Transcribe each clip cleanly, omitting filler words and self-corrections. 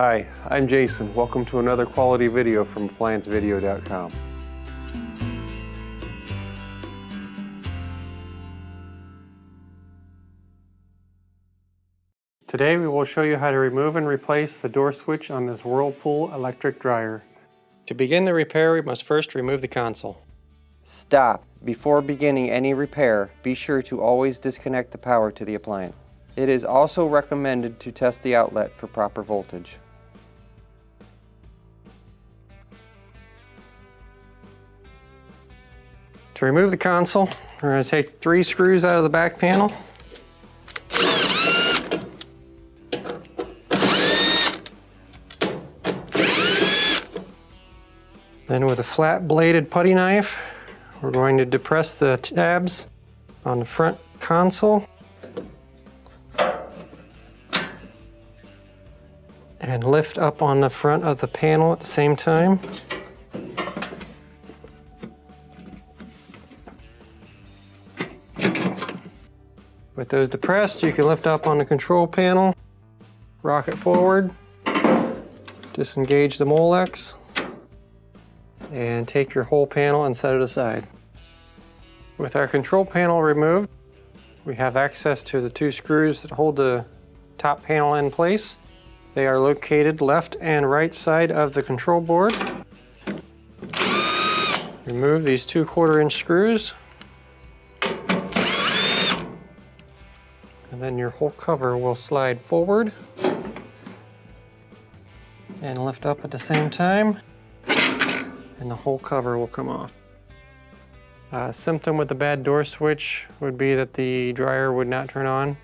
Hi, I'm Jason. Welcome to another quality video from ApplianceVideo.com. Today we will show you how to remove and replace the door switch on this Whirlpool electric dryer. To begin the repair, we must first remove the console. Stop. Before beginning any repair, be sure to always disconnect the power to the appliance. It is also recommended to test the outlet for proper voltage. To remove the console, we're going to take 3 screws out of the back panel. Then with a flat bladed putty knife, we're going to depress the tabs on the front console and lift up on the front of the panel at the same time. With those depressed, you can lift up on the control panel, rock it forward, disengage the Molex, and take your whole panel and set it aside. With our control panel removed, we have access to the 2 screws that hold the top panel in place. They are located left and right side of the control board. Remove these 2 1/4-inch screws, and then your whole cover will slide forward and lift up at the same time, and the whole cover will come off. A symptom with the bad door switch would be that the dryer would not turn on.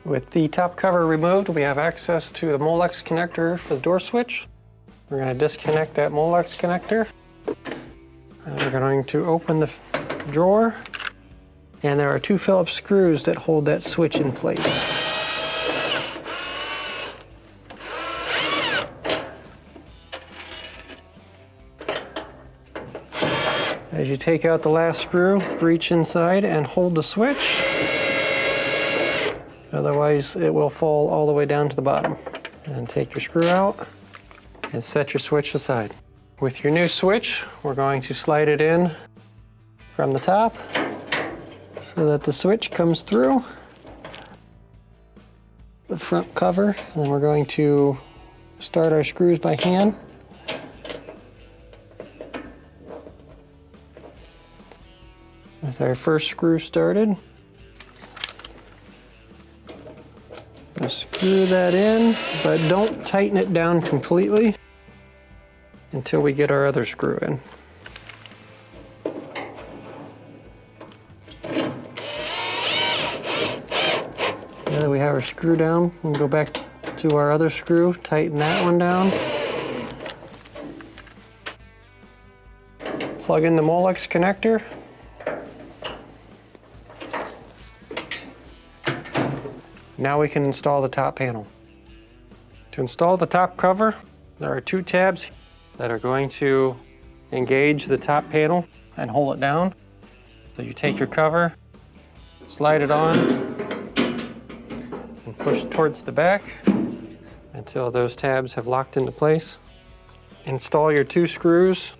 With the top cover removed, we have access to the Molex connector for the door switch. We're going to disconnect that Molex connector. And we're going to open the drawer, and there are 2 Phillips screws that hold that switch in place. As you take out the last screw, reach inside and hold the switch. Otherwise, it will fall all the way down to the bottom. And take your screw out and set your switch aside. With your new switch, we're going to slide it in from the top so that the switch comes through the front cover. And then we're going to start our screws by hand. With our first screw started, just screw that in, but don't tighten it down completely until we get our other screw in. Now that we have our screw down, we'll go back to our other screw, tighten that one down. Plug in the Molex connector. Now we can install the top panel. To install the top cover, there are 2 tabs that are going to engage the top panel and hold it down. So you take your cover, slide it on, and push towards the back until those tabs have locked into place. Install your 2 screws.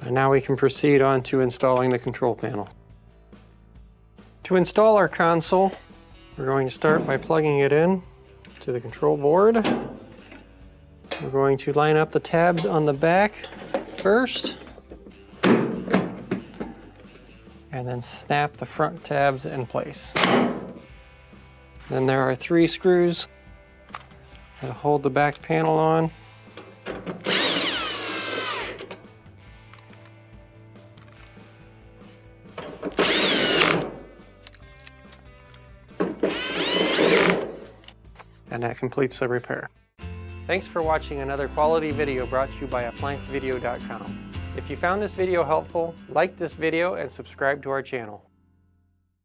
And now we can proceed on to installing the control panel. To install our console, we're going to start by plugging it in to the control board. We're going to line up the tabs on the back first, and then snap the front tabs in place. Then there are 3 screws that hold the back panel on. And that completes the repair. Thanks for watching another quality video brought to you by ApplianceVideo.com. If you found this video helpful, like this video and subscribe to our channel.